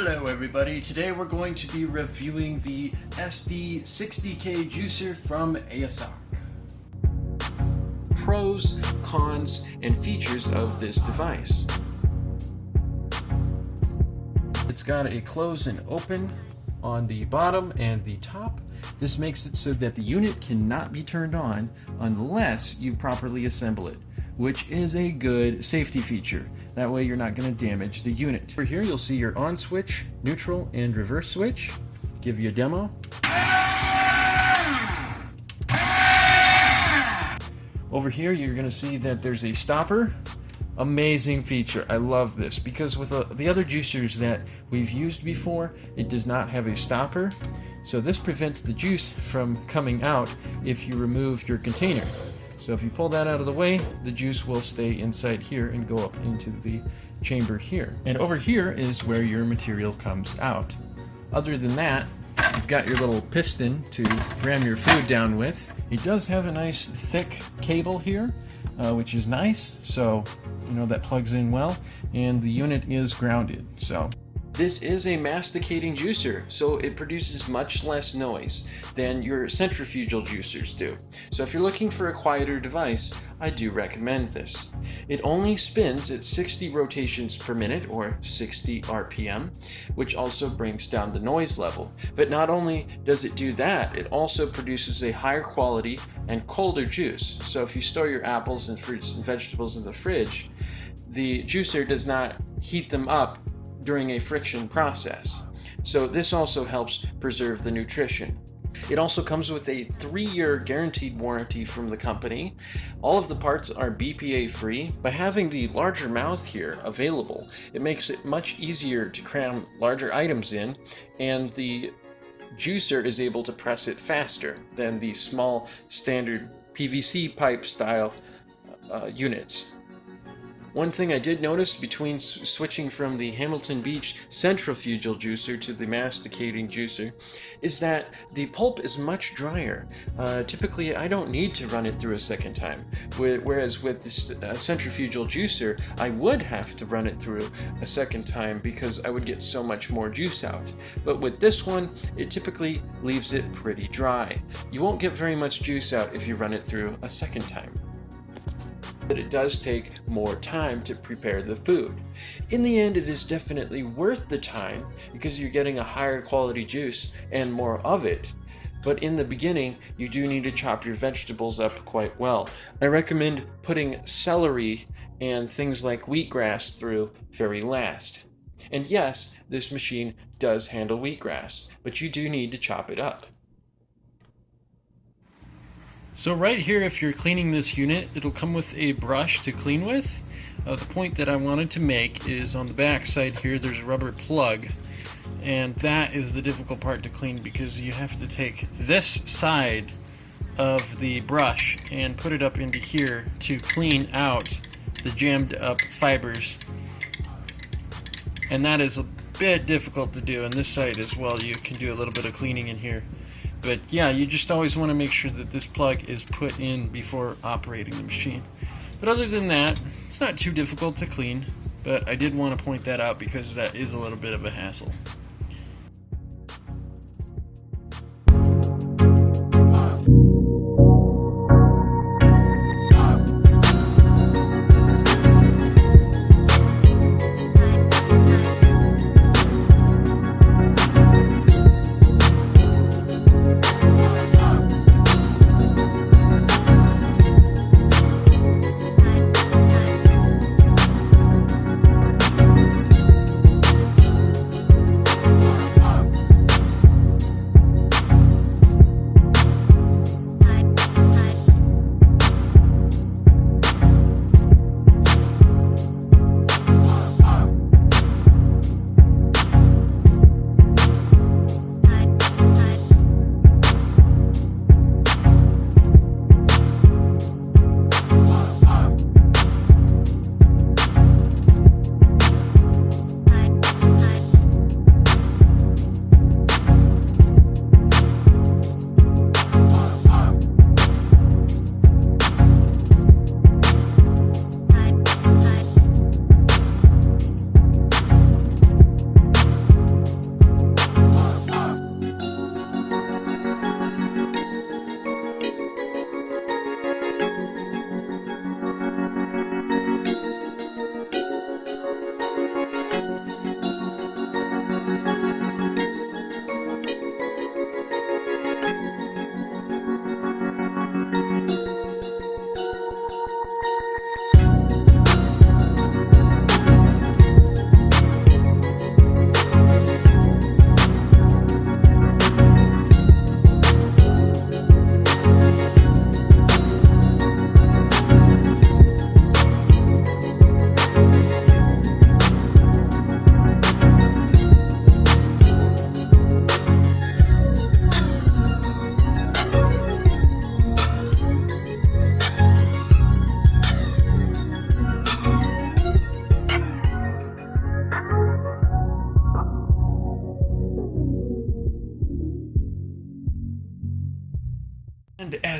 Hello everybody, today we're going to be reviewing the SD60K juicer from AICOK. Pros, cons, and features of this device. It's got a close and open on the bottom and the top. This makes it so that the unit cannot be turned on unless you properly assemble it, which is a good safety feature. That way you're not going to damage the unit. Over here you'll see your on switch, neutral, and reverse switch. Give you a demo. Over here you're going to see that there's a stopper. Amazing feature. I love this because with the other juicers that we've used before, it does not have a stopper. So this prevents the juice from coming out if you remove your container. So if you pull that out of the way, the juice will stay inside here and go up into the chamber here. And over here is where your material comes out. Other than that, you've got your little piston to ram your food down with. It does have a nice thick cable here, which is nice. So, you know, that plugs in well, and the unit is grounded. So this is a masticating juicer, so it produces much less noise than your centrifugal juicers do. So if you're looking for a quieter device, I do recommend this. It only spins at 60 rotations per minute, or 60 RPM, which also brings down the noise level. But not only does it do that, it also produces a higher quality and colder juice. So if you store your apples and fruits and vegetables in the fridge, the juicer does not heat them up during a friction process. So this also helps preserve the nutrition. It also comes with a 3-year guaranteed warranty from the company. All of the parts are BPA free. By having the larger mouth here available, it makes it much easier to cram larger items in, and the juicer is able to press it faster than the small standard PVC pipe style units. One thing I did notice between switching from the Hamilton Beach centrifugal juicer to the masticating juicer is that the pulp is much drier. Typically I don't need to run it through a second time, whereas with this centrifugal juicer I would have to run it through a second time because I would get so much more juice out. But with this one, it typically leaves it pretty dry. You won't get very much juice out if you run it through a second time. But it does take more time to prepare the food. In the end, it is definitely worth the time because you're getting a higher quality juice and more of it. But in the beginning, you do need to chop your vegetables up quite well. I recommend putting celery and things like wheatgrass through very last. And yes, this machine does handle wheatgrass, but you do need to chop it up. So right here, if you're cleaning this unit, it'll come with a brush to clean with. The point that I wanted to make is on the back side here, there's a rubber plug, and that is the difficult part to clean because you have to take this side of the brush and put it up into here to clean out the jammed up fibers. And that is a bit difficult to do, and this side as well, you can do a little bit of cleaning in here. But yeah, you just always want to make sure that this plug is put in before operating the machine. But other than that, it's not too difficult to clean, but I did want to point that out because that is a little bit of a hassle.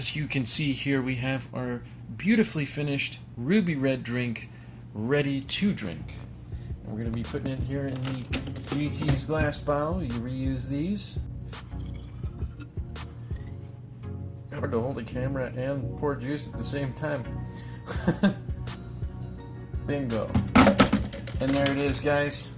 as you can see here, we have our beautifully finished ruby red drink ready to drink. And we're going to be putting it here in the GT's glass bottle. You reuse these. Hard to hold the camera and pour juice at the same time. Bingo. And there it is, guys.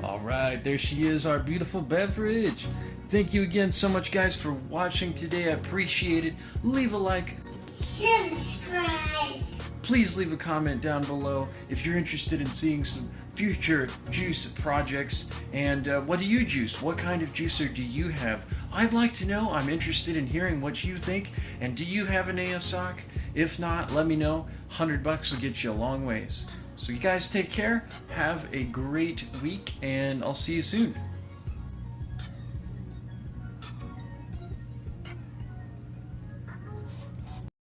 Alright, there she is, our beautiful beverage. Thank you again so much, guys, for watching today. I appreciate it. Leave a like. Subscribe. Please leave a comment down below if you're interested in seeing some future juice projects. And what do you juice? What kind of juicer do you have? I'd like to know. I'm interested in hearing what you think. And do you have an AICOK? If not, let me know. $100 will get you a long ways. So you guys take care. Have a great week, and I'll see you soon.